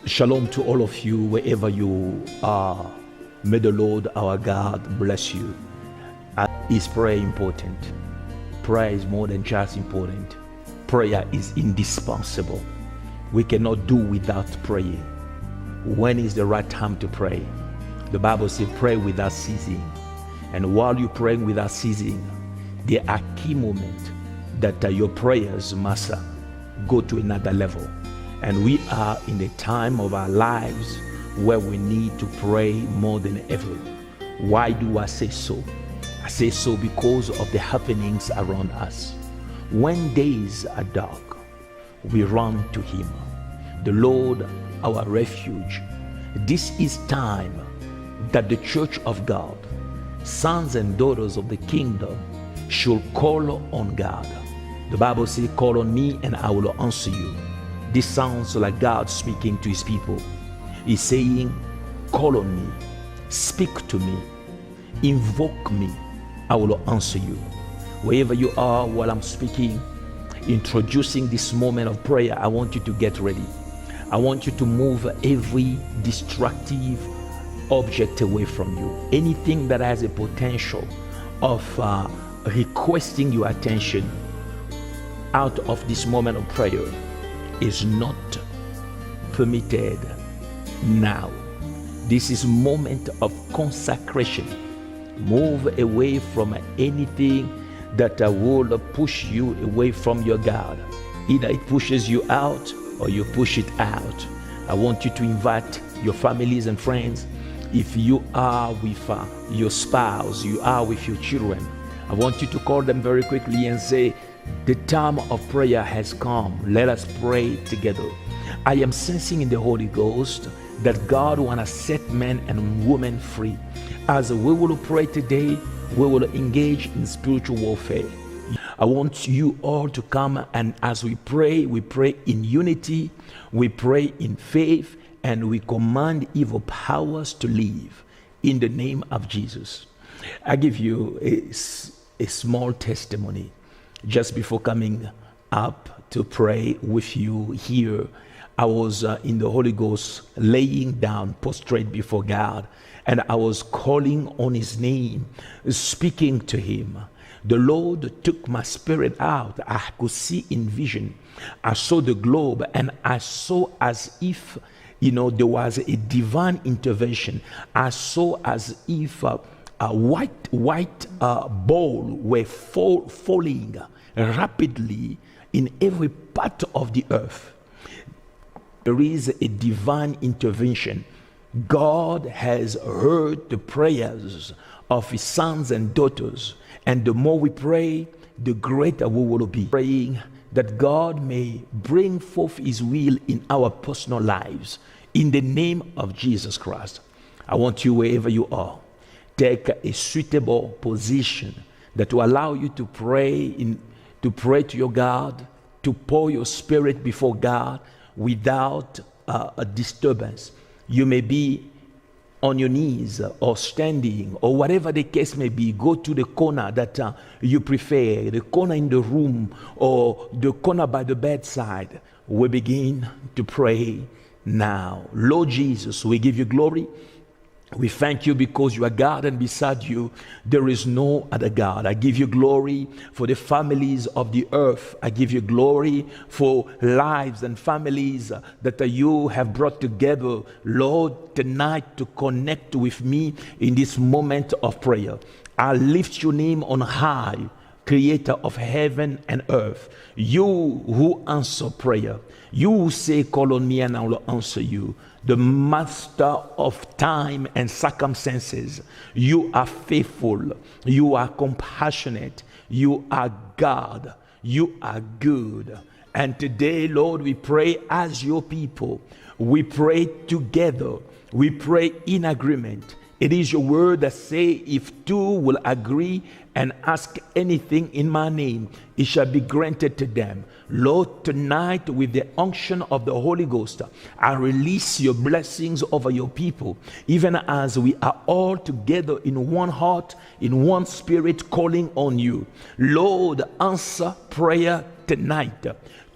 Shalom to all of you, wherever you are. May the Lord our God bless you. Is prayer important? Prayer is more than just important. Prayer is indispensable. We cannot do without praying. When is the right time to pray? The Bible says pray without ceasing. And while you're praying without ceasing, there are key moments that your prayers must go to another level. And we are in a time of our lives where we need to pray more than ever. Why do I say so? I say so because of the happenings around us. When days are dark, we run to Him, the Lord our refuge. This is time that the church of God, sons and daughters of the kingdom, should call on God. The Bible says, call on me and I will answer you. This sounds like God speaking to His people. He's saying, call on me, speak to me, invoke me, I will answer you. Wherever you are while I'm speaking, introducing this moment of prayer, I want you to get ready. I want you to move every destructive object away from you. Anything that has a potential of requesting your attention out of this moment of prayer is not permitted now. This is moment of consecration. Move away from anything that will push you away from your God. Either it pushes you out or you push it out. I want you to invite your families and friends. If you are with your spouse, you are with your children, I want you to call them very quickly and say, the time of prayer has come. Let us pray together. I am sensing in the Holy Ghost that God wants to set men and women free. As we will pray today, we will engage in spiritual warfare. I want you all to come, and as we pray in unity, we pray in faith, and we command evil powers to leave in the name of Jesus. I give you a small testimony. Just before coming up to pray with you here, I was in the Holy Ghost, laying down prostrate before God, and I was calling on His name, speaking to Him. The Lord took my spirit out. I could see in vision. I saw the globe, and I saw as if, there was a divine intervention. I saw as if a white ball were falling rapidly in every part of the earth. There is a divine intervention. God has heard the prayers of His sons and daughters, and the more we pray, the greater we will be. Praying that God may bring forth His will in our personal lives in the name of Jesus Christ. I want you, wherever you are, take a suitable position that will allow you to pray to your God, to pour your spirit before God without a disturbance. You may be on your knees or standing or whatever the case may be. Go to the corner that you prefer, the corner in the room or the corner by the bedside. We begin to pray now. Lord Jesus, we give you glory. We thank you because you are God, and beside you there is no other God. I give you glory for the families of the earth. I give you glory for lives and families that you have brought together, Lord, tonight to connect with me in this moment of prayer. I lift your name on high, Creator of heaven and earth. You who answer prayer. You who say, call on me and I will answer you. The master of time and circumstances. You are faithful. You are compassionate. You are God. You are good. And today, Lord, we pray as your people. We pray together. We pray in agreement. It is your word that say, if two will agree and ask anything in my name, it shall be granted to them. Lord, tonight with the unction of the Holy Ghost, I release your blessings over your people, even as we are all together in one heart, in one spirit, calling on you. Lord, answer prayer tonight.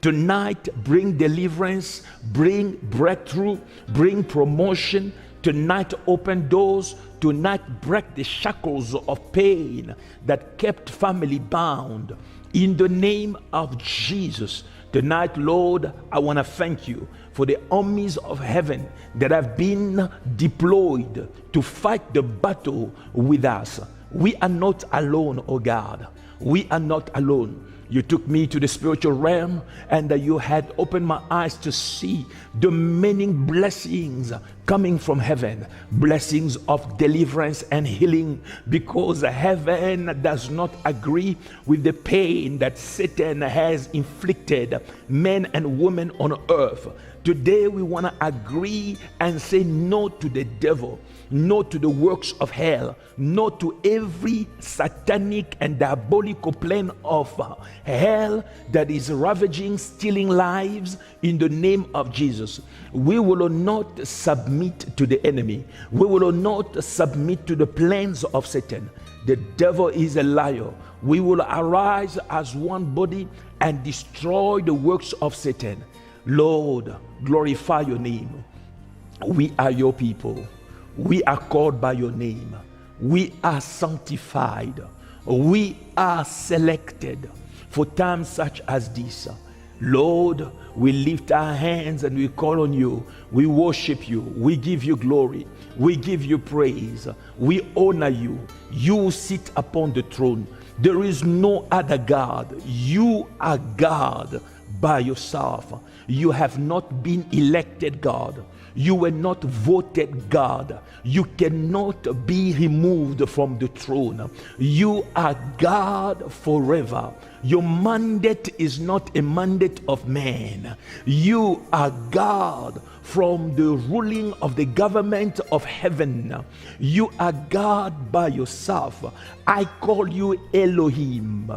Tonight, bring deliverance, bring breakthrough, bring promotion. Tonight, open doors. Tonight, break the shackles of pain that kept family bound. In the name of Jesus. Tonight, Lord, I want to thank you for the armies of heaven that have been deployed to fight the battle with us. We are not alone, oh God. We are not alone. You took me to the spiritual realm, and you had opened my eyes to see the many blessings coming from heaven, blessings of deliverance and healing, because heaven does not agree with the pain that Satan has inflicted men and women on earth. Today we want to agree and say no to the devil, no to the works of hell, no to every satanic and diabolical plan of hell that is ravaging, stealing lives in the name of Jesus. We will not submit to the enemy. We will not submit to the plans of Satan. The devil is a liar. We will arise as one body and destroy the works of Satan. Lord, glorify your name. We are your people. We are called by your name. We are sanctified. We are selected for times such as this. Lord, we lift our hands and we call on you. We worship you. We give you glory. We give you praise. We honor you. You sit upon the throne. There is no other God. You are God by yourself. You have not been elected God. You were not voted God. You cannot be removed from the throne. You are God forever. Your mandate is not a mandate of man. You are God from the ruling of the government of heaven. You are God by yourself. I call you Elohim,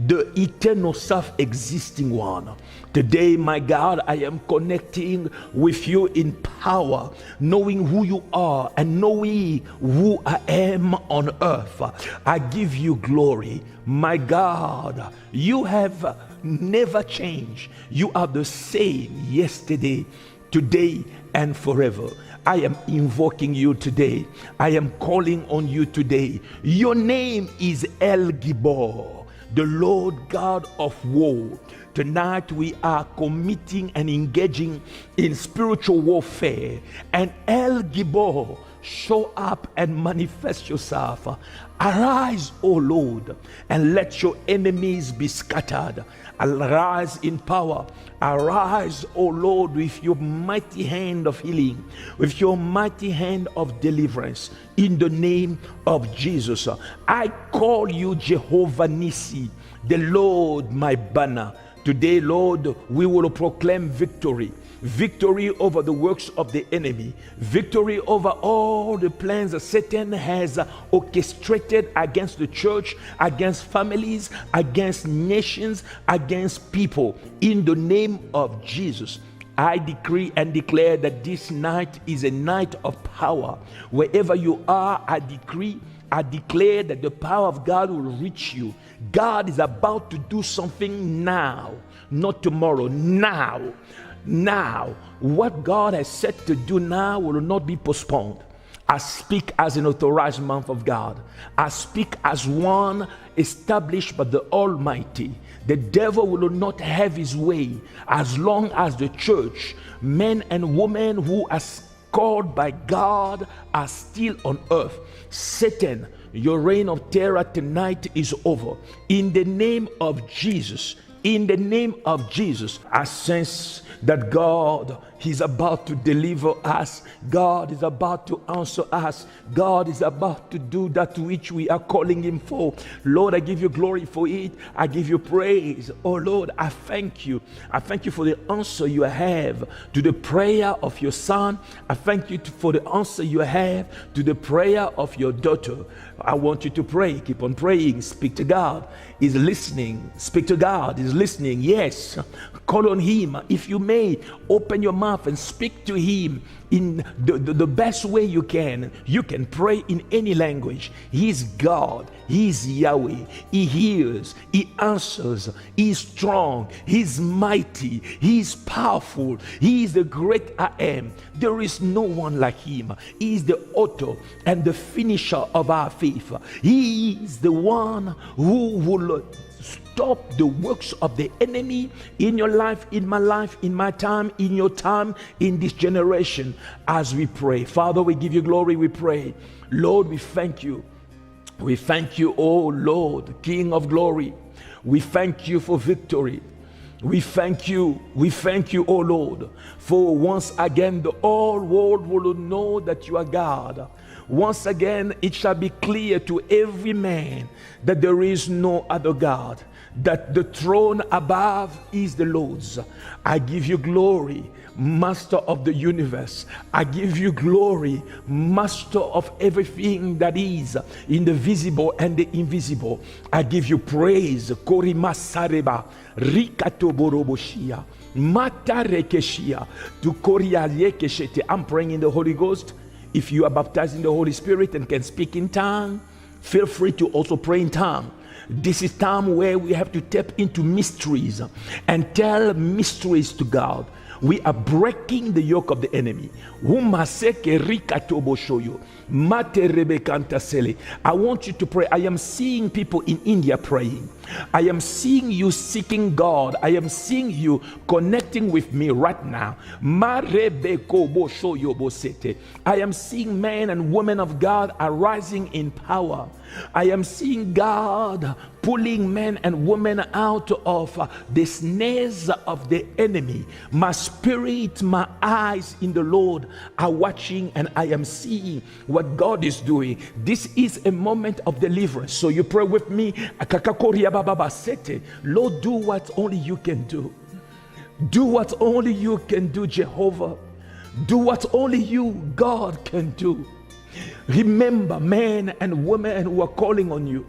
the eternal self-existing one. Today, my God, I am connecting with you in power, knowing who you are and knowing who I am on earth. I give you glory. My God, you have never changed. You are the same yesterday, today, and forever. I am invoking you today. I am calling on you today. Your name is El Gibor, the Lord God of war. Tonight we are committing and engaging in spiritual warfare. And El Gibor, show up and manifest yourself. Arise, O Lord, and let your enemies be scattered. Arise in power. Arise, O Lord, with your mighty hand of healing, with your mighty hand of deliverance. In the name of Jesus, I call you Jehovah Nissi, the Lord my banner. Today, Lord, we will proclaim victory. Victory over the works of the enemy. Victory over all the plans that Satan has orchestrated against the church, against families, against nations, against people. In the name of Jesus, I decree and declare that this night is a night of power. Wherever you are, I declare that the power of God will reach you. God is about to do something now, not tomorrow. Now, what God has said to do now will not be postponed. I speak as an authorized man of God. I speak as one established by the Almighty. The devil will not have his way as long as the church, men and women who are called by God, are still on earth. Satan, your reign of terror tonight is over. In the name of Jesus, in the name of Jesus, I sense that God is about to deliver us. God is about to answer us. God is about to do that which we are calling him for. Lord, I give you glory for it. I give you praise. Oh Lord, I thank you. I thank you for the answer you have to the prayer of your son. I thank you for the answer you have to the prayer of your daughter. I want you to pray. Keep on praying. Speak to God. He's listening. Speak to God. He's listening. Yes. Call on him. If you may, open your mouth mouth and speak to him in the best way you can. You can pray in any language. He is God. He is Yahweh. He hears. He answers. He is strong. He is mighty. He is powerful. He is the great I am. There is no one like him. He is the author and the finisher of our faith. He is the one who will stop the works of the enemy in your life, in my life, in my time, in your time, in this generation. As we pray, Father, we give you glory. We pray, Lord, we thank you. We thank you, oh Lord, King of glory. We thank you for victory. We thank you, oh Lord, for once again the whole world will know that you are God. Once again it shall be clear to every man that there is no other God, that the throne above is the Lord's. I give you glory, Master of the universe. I give you glory, Master of everything that is in the visible and the invisible. I give you praise. Korimasareba rikatoboroboshia matarekeshia to korialekeshete. I'm praying in the Holy Ghost. If you are baptized in the Holy Spirit and can speak in tongue, feel free to also pray in tongue. This is time where we have to tap into mysteries and tell mysteries to God. We are breaking the yoke of the enemy. I want you to pray. I am seeing people in India praying. I am seeing you seeking God. I am seeing you connecting with me right now. I am seeing men and women of God arising in power. I am seeing God pulling men and women out of the snares of the enemy. My spirit, my eyes in the Lord are watching, and I am seeing what God is doing. This is a moment of deliverance. So you pray with me. Lord, do what only you can do. Do what only you can do, Jehovah. Do what only you, God, can do. Remember men and women who are calling on you.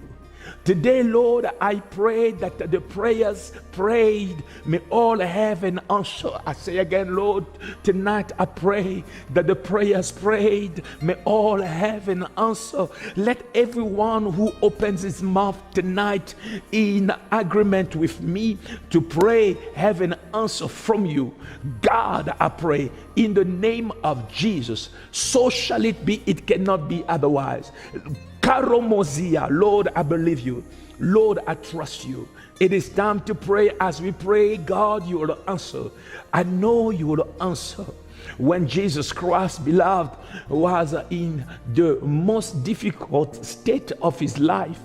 Today, Lord, I pray that the prayers prayed may all have an answer. I say again, Lord, tonight I pray that the prayers prayed may all have an answer. Let everyone who opens his mouth tonight in agreement with me to pray have an answer from you. God, I pray in the name of Jesus. So shall it be. It cannot be otherwise. Karomozia, Lord, I believe you. Lord, I trust you. It is time to pray. As we pray, God, you will answer. I know you will answer. When Jesus Christ, beloved, was in the most difficult state of his life,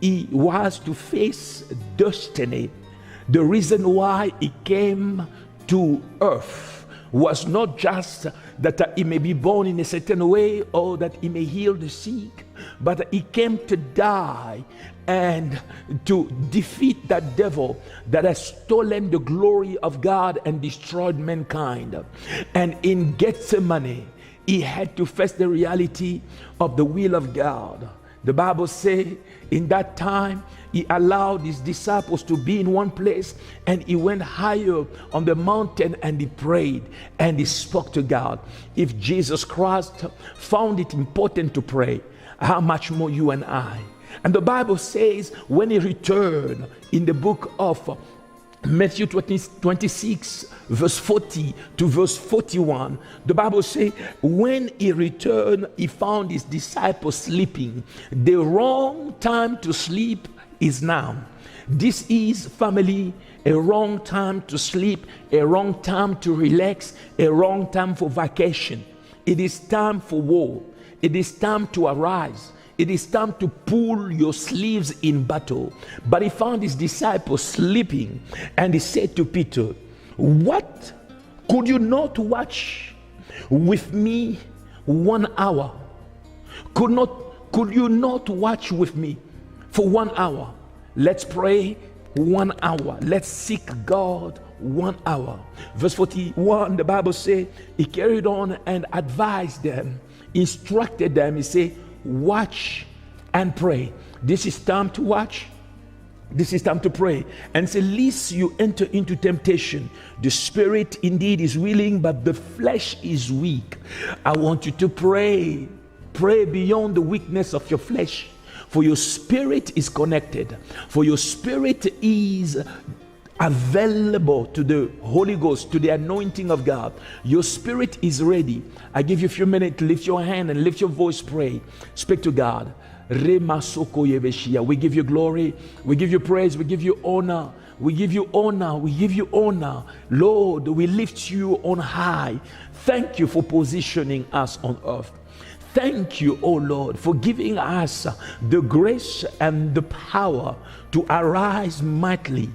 he was to face destiny. The reason why he came to earth was not just that he may be born in a certain way or that he may heal the sick, but he came to die and to defeat that devil that has stolen the glory of God and destroyed mankind. And in Gethsemane, he had to face the reality of the will of God. The Bible says in that time, he allowed his disciples to be in one place, and he went higher on the mountain and he prayed and he spoke to God. If Jesus Christ found it important to pray, how much more you and I? And the Bible says when he returned in the book of Matthew 26 verse 40 to verse 41, the Bible says when he returned, he found his disciples sleeping. The wrong time to sleep is now. This is, family, a wrong time to sleep, a wrong time to relax, a wrong time for vacation. It is time for war. It is time to arise. It is time to pull your sleeves in battle. But he found his disciples sleeping, and he said to Peter, "What? Could you not watch with me 1 hour? Could you not watch with me for 1 hour? Let's pray 1 hour. Let's seek God 1 hour." Verse 41, the Bible says, he carried on and advised them, instructed them. He said, watch and pray. This is time to watch. This is time to pray and say, lest you enter into temptation. The spirit indeed is willing, but the flesh is weak. I want you to pray. Pray beyond the weakness of your flesh. For your spirit is connected. For your spirit is available to the Holy Ghost, to the anointing of God. Your spirit is ready. I give you a few minutes to lift your hand and lift your voice, pray. Speak to God. We give you glory, we give you praise, we give you honor, we give you honor, we give you honor. Lord, we lift you on high. Thank you for positioning us on earth. Thank you, oh Lord, for giving us the grace and the power to arise mightily.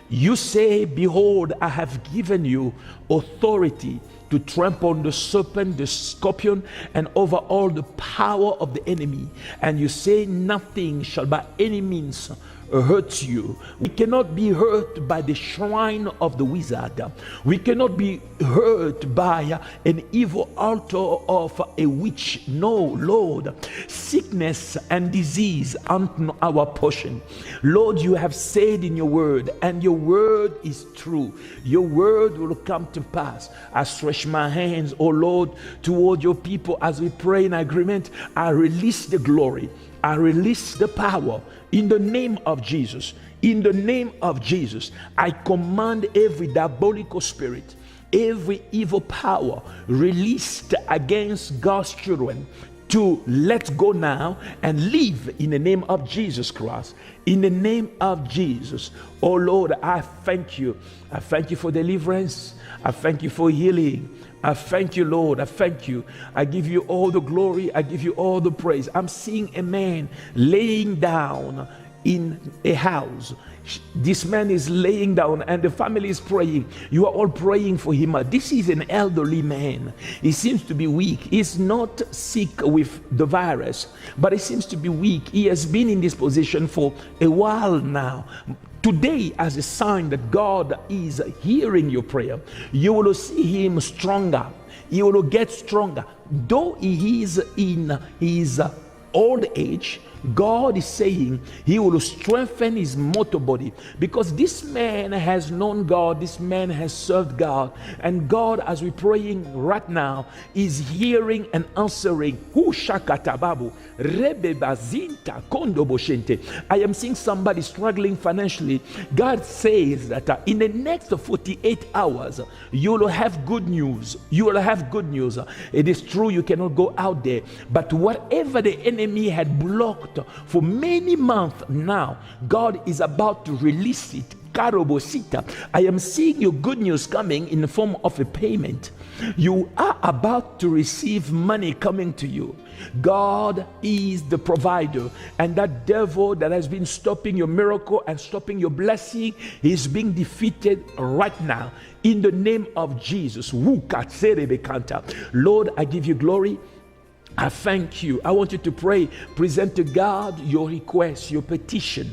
You say, behold, I have given you authority to trample on the serpent, the scorpion, and over all the power of the enemy. And you say, nothing shall by any means hurt you. We cannot be hurt by the shrine of the wizard. We cannot be hurt by an evil altar of a witch. No, Lord, sickness and disease aren't our portion. Lord, you have said in your word, and your word is true. Your word will come to pass. I stretch my hands, oh Lord, toward your people as we pray in agreement. I release the glory. I release the power in the name of Jesus. In the name of Jesus, I command every diabolical spirit, every evil power released against God's children to let go now and live in the name of Jesus Christ. In the name of Jesus. Oh Lord, I thank you. I thank you for deliverance. I thank you for healing. I thank you, Lord. I thank you. I give you all the glory. I give you all the praise. I'm seeing a man laying down in a house. This man is laying down and the family is praying. You are all praying for him. This is an elderly man. He seems to be weak. He's not sick with the virus, but he seems to be weak. He has been in this position for a while now. Today, as a sign that God is hearing your prayer, you will see him stronger. He will get stronger. Though he is in his old age, God is saying he will strengthen his mortal body, because this man has known God, this man has served God, and God, as we're praying right now, is hearing and answering. I am seeing somebody struggling financially. God says that in the next 48 hours, you will have good news. You will have good news. It is true you cannot go out there, but whatever the enemy had blocked for many months now, God is about to release it. I am seeing your good news coming in the form of a payment. You are about to receive money coming to you. God is the provider, and that devil that has been stopping your miracle and stopping your blessing is being defeated right now in the name of Jesus. Lord, I give you glory. I thank you. I want you to pray. Present to God your request, your petition.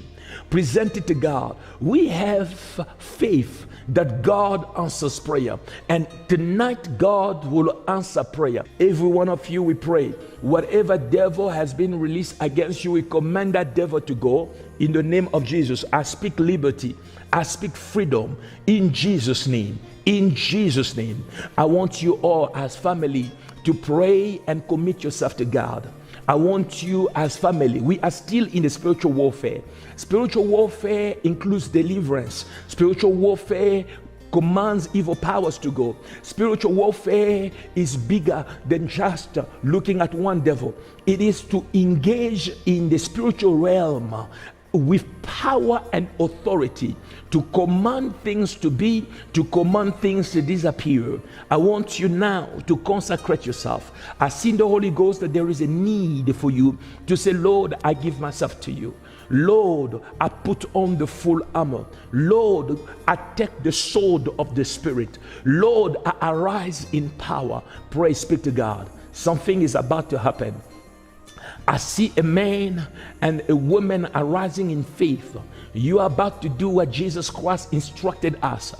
Present it to God. We have faith that God answers prayer, and tonight God will answer prayer. Every one of you, we pray, whatever devil has been released against you, we command that devil to go in the name of Jesus. I speak liberty. I speak freedom in Jesus' name. In Jesus' name. I want you all as family to pray and commit yourself to God. I want you as family. We are still in the spiritual warfare. Spiritual warfare includes deliverance. Spiritual warfare commands evil powers to go. Spiritual warfare is bigger than just looking at one devil. It is to engage in the spiritual realm with power and authority, to command things to be, to command things to disappear. I want you now to consecrate yourself. I see in the Holy Ghost that there is a need for you to say, Lord, I give myself to you. Lord, I put on the full armor. Lord, I take the sword of the Spirit. Lord, I arise in power. Pray, speak to God. Something is about to happen. I see a man and a woman arising in faith. You are about to do what Jesus Christ instructed us.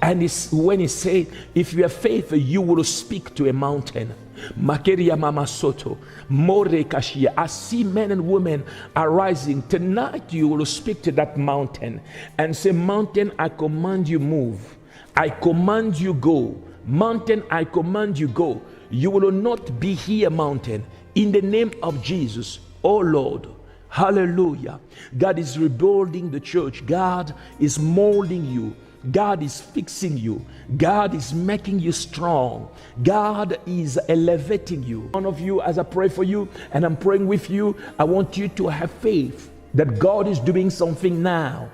And when he said, if you have faith, you will speak to a mountain. Makeria Mama Soto, More Kashia. I see men and women arising. Tonight you will speak to that mountain and say, mountain, I command you move. I command you go. Mountain, I command you go. You will not be here, mountain. In the name of Jesus, oh Lord. Hallelujah. God is rebuilding the church. God is molding you. God is fixing you. God is making you strong. God is elevating you. One of you, as I pray for you and I'm praying with you, I want you to have faith that God is doing something now.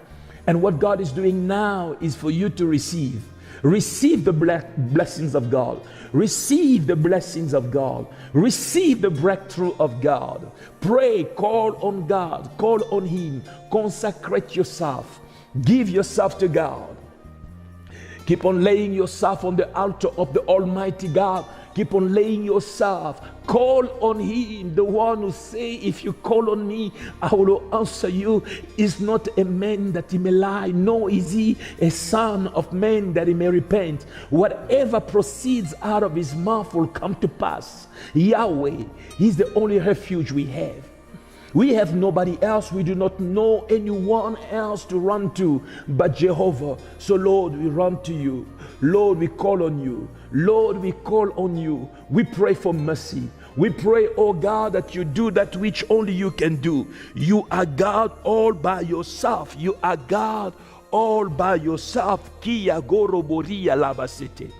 And what God is doing now is for you to receive. Receive the blessings of God. Receive the blessings of God. Receive the breakthrough of God. Pray, call on God, call on Him. Consecrate yourself. Give yourself to God. Keep on laying yourself on the altar of the Almighty God. Keep on laying yourself. Call on Him, the one who say, if you call on me, I will answer you. Is not a man that he may lie, nor is he a son of man that he may repent. Whatever proceeds out of his mouth will come to pass. Yahweh, He's the only refuge we have. We have nobody else. We do not know anyone else to run to but Jehovah. So Lord, we run to you. Lord, we call on you. Lord, we call on you. We pray for mercy. We pray, oh God, that you do that which only you can do. You are God all by yourself. You are God all by yourself. Kia goroboria labasete.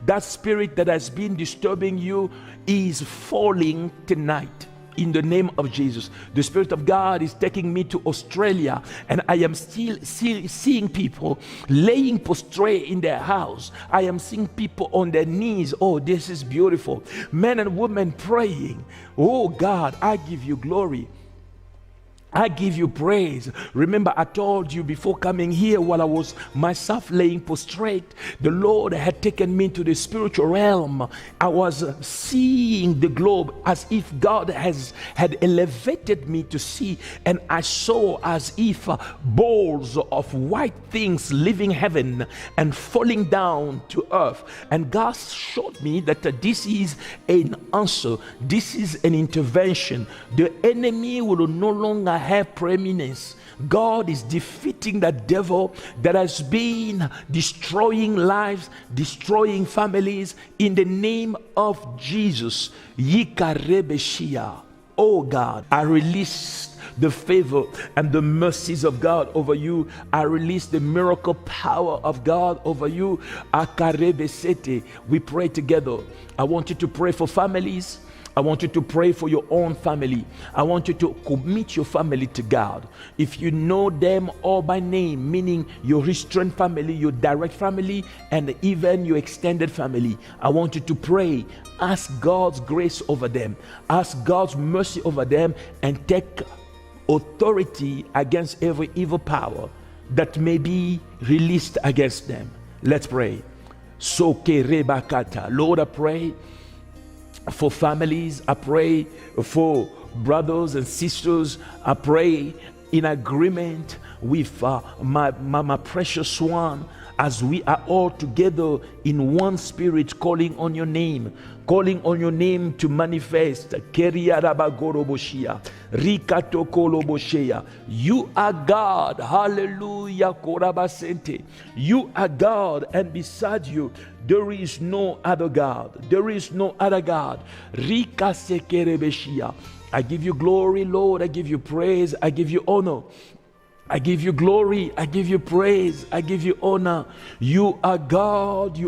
That spirit that has been disturbing you is falling tonight in the name of Jesus. The Spirit of God is taking me to Australia, and I am still seeing people laying prostrate in their house. I am seeing people on their knees. Oh, this is beautiful. Men and women praying. Oh God, I give you glory. I give you praise. Remember, I told you before coming here, while I was myself laying prostrate, the Lord had taken me to the spiritual realm. I was seeing the globe as if God had elevated me to see, and I saw as if balls of white things leaving heaven and falling down to earth. And God showed me that this is an answer. This is an intervention. The enemy will no longer have preeminence. God is defeating that devil that has been destroying lives, destroying families in the name of Jesus. Yikarebeshia. Oh God, I release the favor and the mercies of God over you. I release the miracle power of God over you. Akarebesete. We pray together. I want you to pray for families. I want you to pray for your own family. I want you to commit your family to God. If you know them all by name, meaning your restrained family, your direct family, and even your extended family, I want you to pray. Ask God's grace over them. Ask God's mercy over them, and take authority against every evil power that may be released against them. Let's pray. Lord, I pray for families. I pray for brothers and sisters. I pray in agreement with my precious one, as we are all together in one spirit, calling on your name to manifest. You are God. Hallelujah. You are God, and beside you there is no other God. There is no other God. I give you glory, Lord. I give you praise. I give you honor. I give you glory, I give you praise, I give you honor. You are God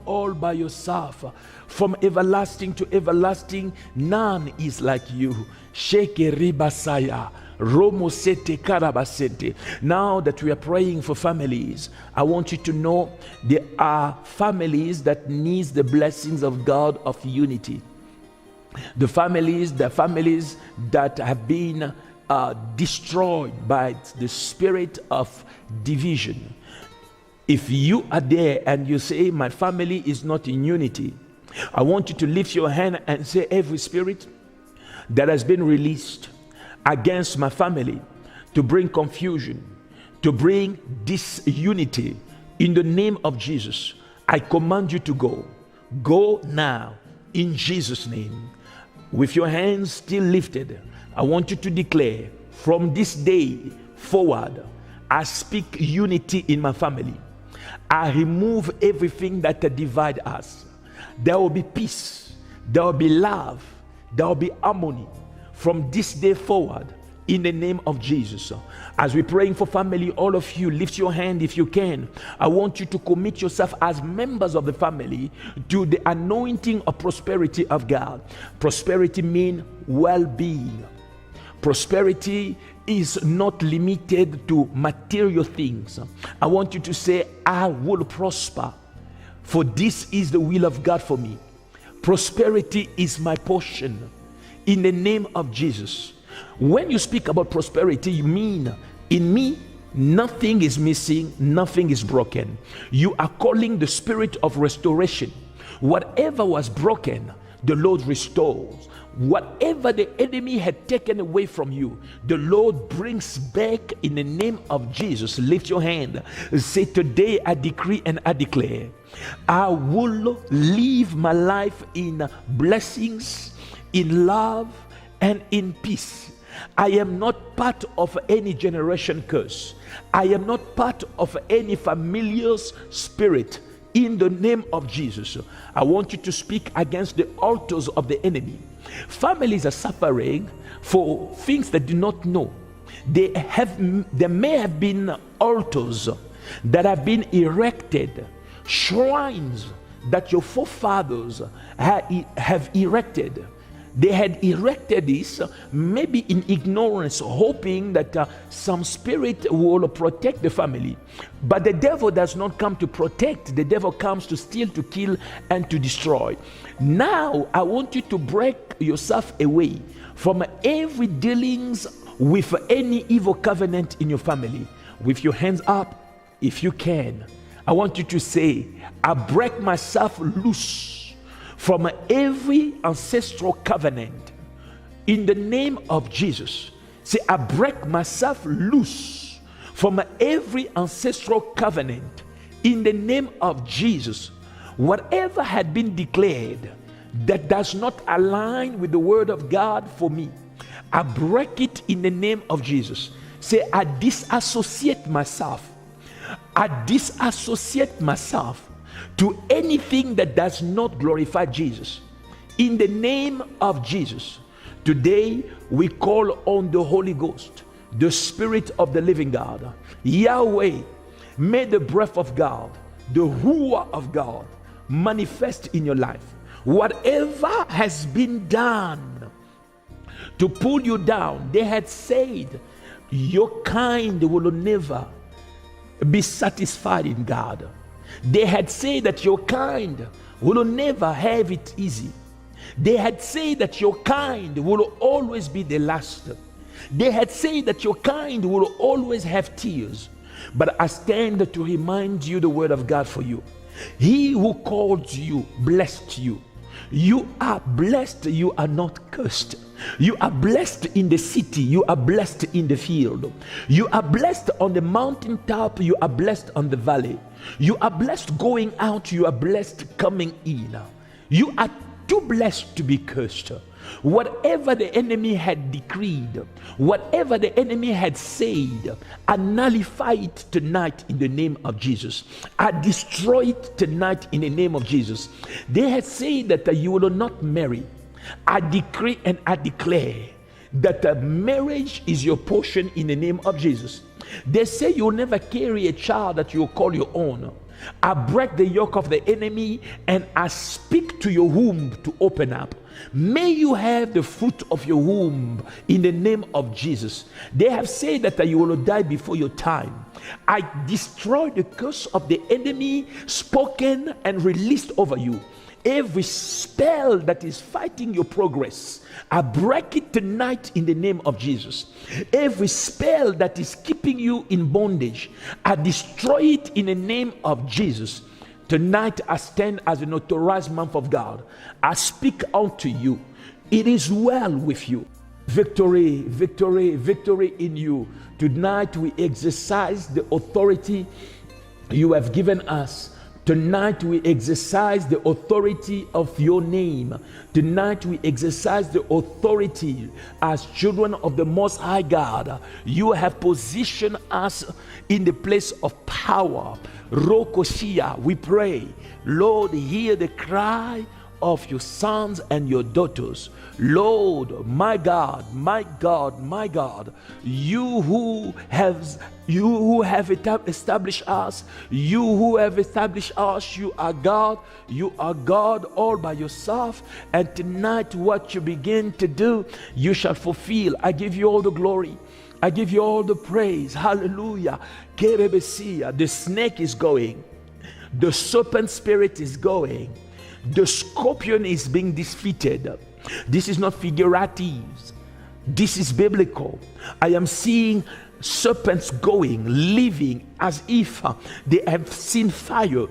all by yourself. From everlasting to everlasting, none is like you. Sheke ribasaya, romo sete karabasente. Now that we are praying for families, I want you to know there are families that need the blessings of God of unity. The families that have been destroyed by the spirit of division. If you are there and you say, my family is not in unity, I want you to lift your hand and say, every spirit that has been released against my family to bring confusion, to bring disunity. In the name of Jesus, I command you to go. Go now in Jesus' name. With your hands still lifted, I want you to declare, from this day forward, I speak unity in my family. I remove everything that divides us. There will be peace. There will be love. There will be harmony from this day forward, in the name of Jesus. As we're praying for family, all of you, lift your hand if you can. I want you to commit yourself as members of the family to the anointing of prosperity of God. Prosperity means well-being. Prosperity is not limited to material things. I want you to say, I will prosper, for this is the will of God for me. Prosperity is my portion, in the name of Jesus. When you speak about prosperity, you mean, in me, nothing is missing, nothing is broken. You are calling the spirit of restoration. Whatever was broken, the Lord restores. Whatever the enemy had taken away from you, the Lord brings back in the name of Jesus. Lift your hand. Say, today I decree and I declare, I will live my life in blessings, in love, and in peace. I am not part of any generation curse. I am not part of any familiar spirit. In the name of Jesus, I want you to speak against the altars of the enemy. Families are suffering for things they do not know. There may have been altars that have been erected, shrines that your forefathers have erected. They had erected this maybe in ignorance, hoping that some spirit will protect the family. But the devil does not come to protect. The devil comes to steal, to kill, and to destroy. Now, I want you to break yourself away from every dealings with any evil covenant in your family. With your hands up, if you can, I want you to say, I break myself loose from every ancestral covenant in the name of Jesus. Say, I break myself loose from every ancestral covenant in the name of Jesus. Whatever had been declared that does not align with the word of God for me, I break it in the name of Jesus. Say, I disassociate myself. I disassociate myself to anything that does not glorify Jesus. In the name of Jesus, today we call on the Holy Ghost, the Spirit of the living God. Yahweh, may the breath of God, the Ruah of God, manifest in your life. Whatever has been done to pull you down, they had said, your kind will never be satisfied in God. They had said that your kind will never have it easy. They had said that your kind will always be the last. They had said that your kind will always have tears. But I stand to remind you the word of God for you. He who called you blessed you. You are blessed, you are not cursed. You are blessed in the city, you are blessed in the field. You are blessed on the mountaintop, you are blessed on the valley. You are blessed going out, you are blessed coming in. You are too blessed to be cursed. Whatever the enemy had decreed, whatever the enemy had said, I nullify it tonight in the name of Jesus. I destroy it tonight in the name of Jesus. They had said that you will not marry. I decree and I declare that marriage is your portion in the name of Jesus. They say you'll never carry a child that you'll call your own. I break the yoke of the enemy and I speak to your womb to open up. May you have the fruit of your womb in the name of Jesus. They have said that you will die before your time. I destroy the curse of the enemy spoken and released over you. Every spell that is fighting your progress, I break it tonight in the name of Jesus. Every spell that is keeping you in bondage, I destroy it in the name of Jesus. Tonight I stand as an authorized man of God. I speak unto you. It is well with you. Victory, victory, victory in you. Tonight we exercise the authority you have given us. Tonight we exercise the authority of your name. Tonight we exercise the authority as children of the Most High God. You have positioned us in the place of power. Rokoshia, we pray, Lord, hear the cry of your sons and your daughters. Lord, my God, my God, my God, you who have established us, you who have established us, you are God all by yourself. And tonight what you begin to do, you shall fulfill. I give you all the glory, I give you all the praise. Hallelujah. The snake is going, the serpent spirit is going, the scorpion is being defeated. This is not figurative, this is biblical. I am seeing serpents going, living as if they have seen fire.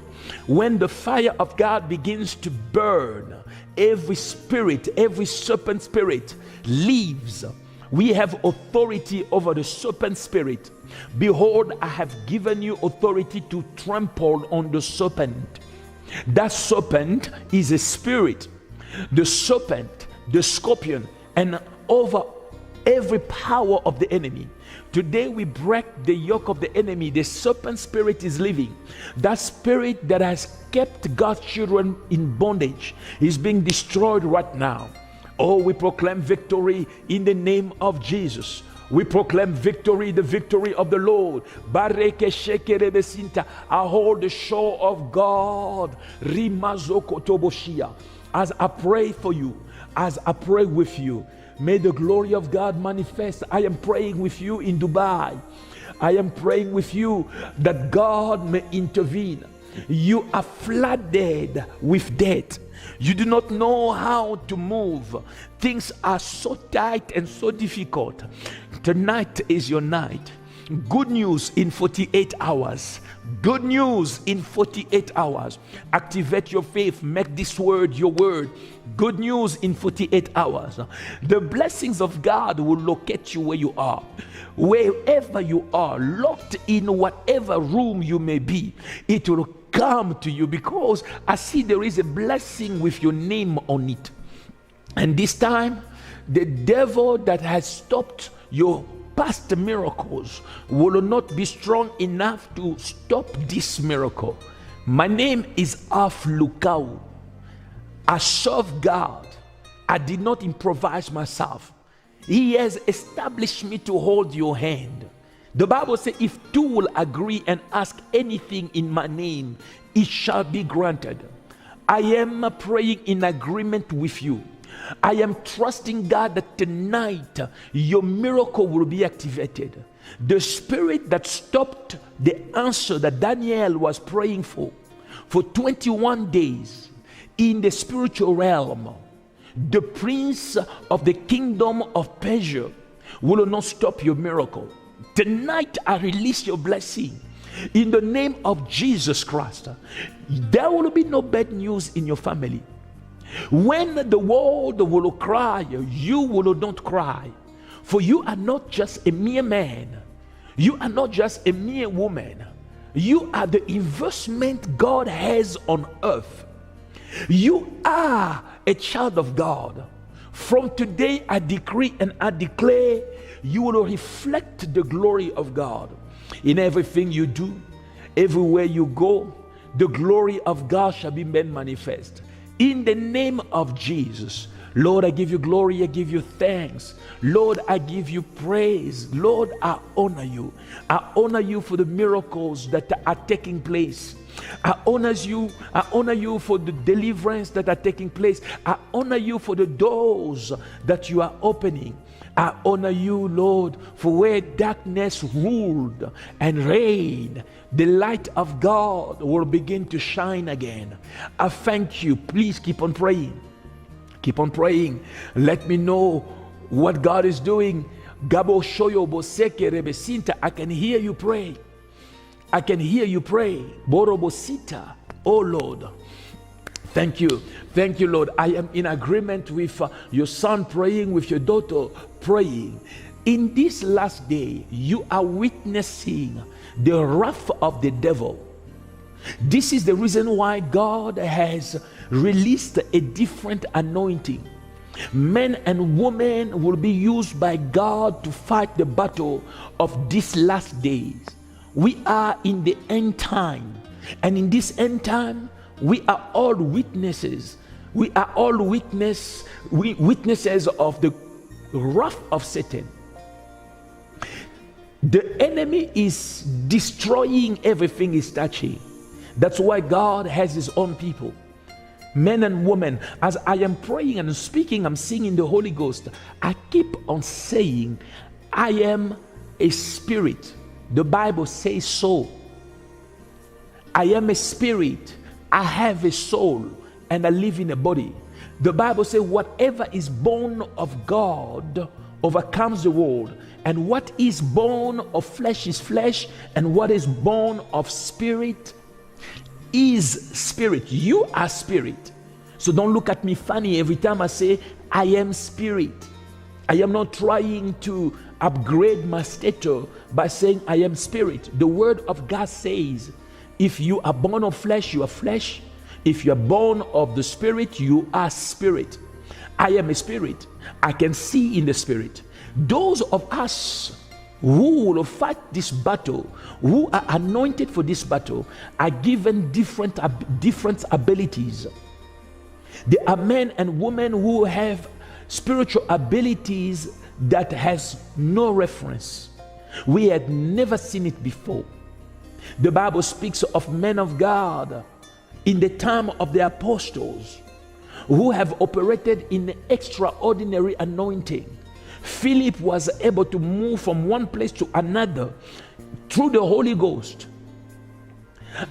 When the fire of God begins to burn, every spirit, every serpent spirit leaves. We have authority over the serpent spirit. Behold, I have given you authority to trample on the serpent. That serpent is a spirit. The serpent, the scorpion, and over every power of the enemy. Today we break the yoke of the enemy. The serpent spirit is living. That spirit that has kept God's children in bondage is being destroyed right now. Oh, we proclaim victory in the name of Jesus. We proclaim victory, the victory of the Lord. I hold the shore of God. As I pray for you, as I pray with you, may the glory of God manifest. I am praying with you in Dubai. I am praying with you that God may intervene. You are flooded with debt. You do not know how to move. Things are so tight and so difficult. Tonight is your night. Good news in 48 hours. Good news in 48 hours. Activate your faith. Make this word your word. Good news in 48 hours. The blessings of God will locate you where you are. Wherever you are, locked in whatever room you may be, it will come to you, because I see there is a blessing with your name on it. And this time, the devil that has stopped your past miracles will not be strong enough to stop this miracle. My name is Af Lukau. I serve God. I did not improvise myself. He has established me to hold your hand. The Bible says, if two will agree and ask anything in my name, it shall be granted. I am praying in agreement with you. I am trusting God that tonight your miracle will be activated. The spirit that stopped the answer that Daniel was praying for 21 days in the spiritual realm, the prince of the kingdom of Persia will not stop your miracle. Tonight I release your blessing in the name of Jesus Christ. There will be no bad news in your family. When the world will cry, you will not cry. For you are not just a mere man. You are not just a mere woman. You are the investment God has on earth. You are a child of God. From today I decree and I declare, you will reflect the glory of God in everything you do, everywhere you go. The glory of God shall be made manifest in the name of Jesus. Lord, I give you glory, I give you thanks. Lord, I give you praise. Lord, I honor you. I honor you for the miracles that are taking place. I honor you for the deliverance that are taking place. I honor you for the doors that you are opening. I honor you, Lord, for where darkness ruled and reigned, the light of God will begin to shine again. I thank you. Please keep on praying. Keep on praying. Let me know what God is doing. Gabo shoyo boseke rebesinta. I can hear you pray. I can hear you pray. Borobosita. Oh Lord, Thank you. Thank you, Lord. I am in agreement with your son praying, with your daughter praying. In this last day, you are witnessing the wrath of the devil. This is the reason why God has released a different anointing. Men and women will be used by God to fight the battle of these last days. We are in the end time, and in this end time, we are all witnesses. We are all witnesses of the wrath of Satan. The enemy is destroying everything he's touching. That's why God has his own people, men and women. As I am praying and speaking, I'm seeing in the Holy Ghost, I keep on saying, I am a spirit. The Bible says so. I am a spirit. I have a soul, and I live in a body. The Bible says, whatever is born of God overcomes the world, and what is born of flesh is flesh, and what is born of spirit is spirit. You are spirit. So don't look at me funny every time I say I am spirit. I am not trying to upgrade my status by saying I am spirit. The word of God says, if you are born of flesh, you are flesh. If you are born of the spirit, you are spirit. I am a spirit. I can see in the spirit. Those of us who will fight this battle, who are anointed for this battle, are given different abilities. There are men and women who have spiritual abilities that has no reference. We had never seen it before. The Bible speaks of men of God in the time of the apostles who have operated in extraordinary anointing. Philip was able to move from one place to another through the Holy Ghost.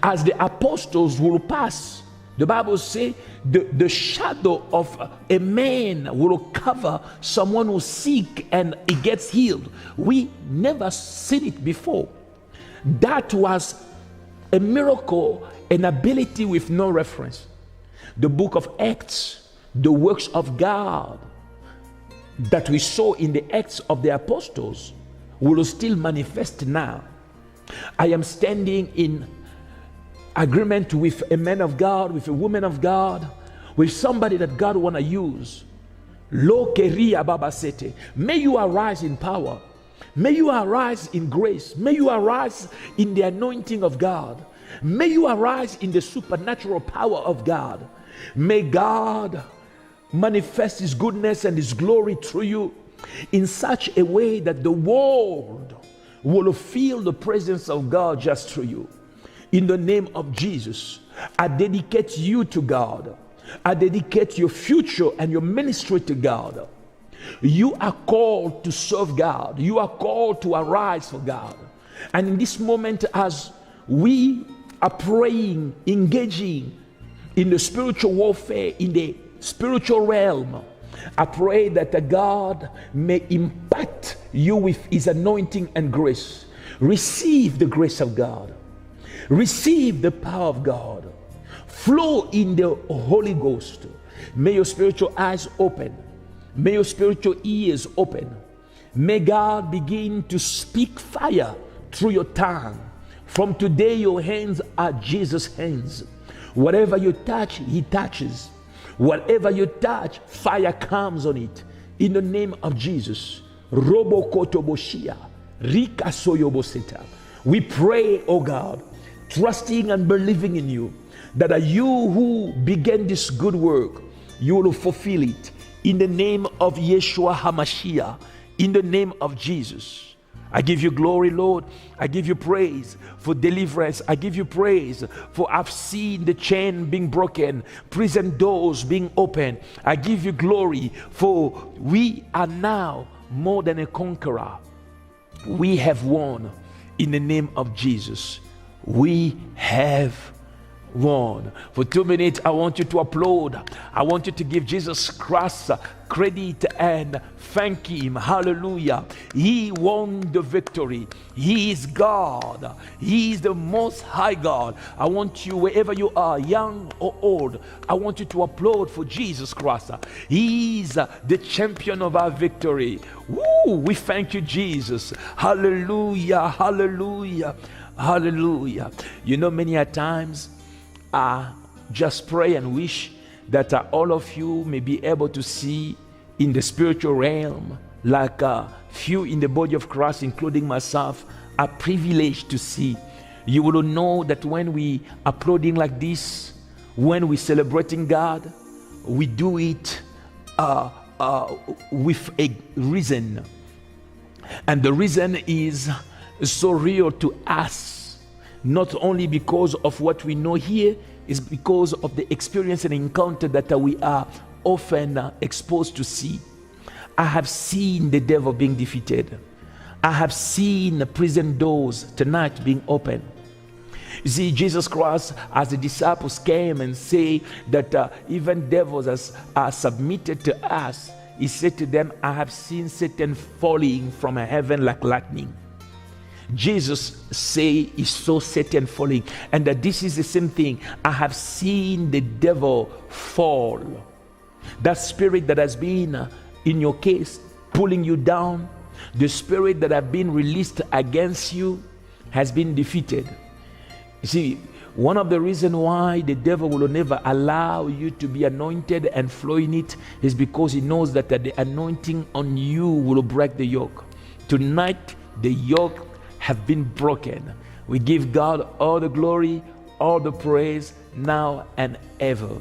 As the apostles will pass, the Bible says the shadow of a man will cover someone who's sick and he gets healed. We never seen it before. That was a miracle, an ability with no reference. The book of Acts, the works of God that we saw in the Acts of the Apostles will still manifest now. I am standing in agreement with a man of God, with a woman of God, with somebody that God want to use. Lo keria baba sete. May you arise in power. May you arise in grace. May you arise in the anointing of God. May you arise in the supernatural power of God. May God manifest his goodness and his glory through you in such a way that the world will feel the presence of God just through you. In the name of Jesus, I dedicate you to God. I dedicate your future and your ministry to God. You are called to serve God. You are called to arise for God. And in this moment, as we are praying, engaging in the spiritual warfare, in the spiritual realm, I pray that God may impact you with his anointing and grace. Receive the grace of God. Receive the power of God. Flow in the Holy Ghost. May your spiritual eyes open. May your spiritual ears open. May God begin to speak fire through your tongue. From today, your hands are Jesus' hands. Whatever you touch, he touches. Whatever you touch, fire comes on it. In the name of Jesus. Robokotoboshia. Rikasoyoboseta. We pray, oh God, trusting and believing in you, that you who began this good work, you will fulfill it. In the name of Yeshua HaMashiach, in the name of Jesus. I give you glory, Lord. I give you praise for deliverance. I give you praise for I've seen the chain being broken, prison doors being opened. I give you glory for we are now more than a conqueror. We have won in the name of Jesus. We have one. For 2 minutes, I want you to applaud. I want you to give Jesus Christ credit and thank him. Hallelujah. He won the victory. He is God. He is the most high God. I want you, wherever you are, young or old, I want you to applaud for Jesus Christ. He is the champion of our victory. Woo! We thank you, Jesus. Hallelujah. Hallelujah. Hallelujah. You know, many a times I just pray and wish that all of you may be able to see in the spiritual realm, like few in the body of Christ, including myself, are privileged to see. You will know that when we applauding like this, when we celebrating God, we do it with a reason. And the reason is so real to us, not only because of what we know here, is because of the experience and encounter that we are often exposed to see. I have seen the devil being defeated. I have seen the prison doors tonight being opened. You see, Jesus Christ, as the disciples came and say that even devils are submitted to us, he said to them, I have seen Satan falling from heaven like lightning. Jesus say he saw Satan falling, and that this is the same thing. I have seen the devil fall. That spirit that has been in your case pulling you down, the spirit that have been released against you has been defeated. You see, one of the reasons why the devil will never allow you to be anointed and flow in it is because he knows that the anointing on you will break the yoke. Tonight, the yoke have been broken. We give God all the glory, all the praise, now and ever.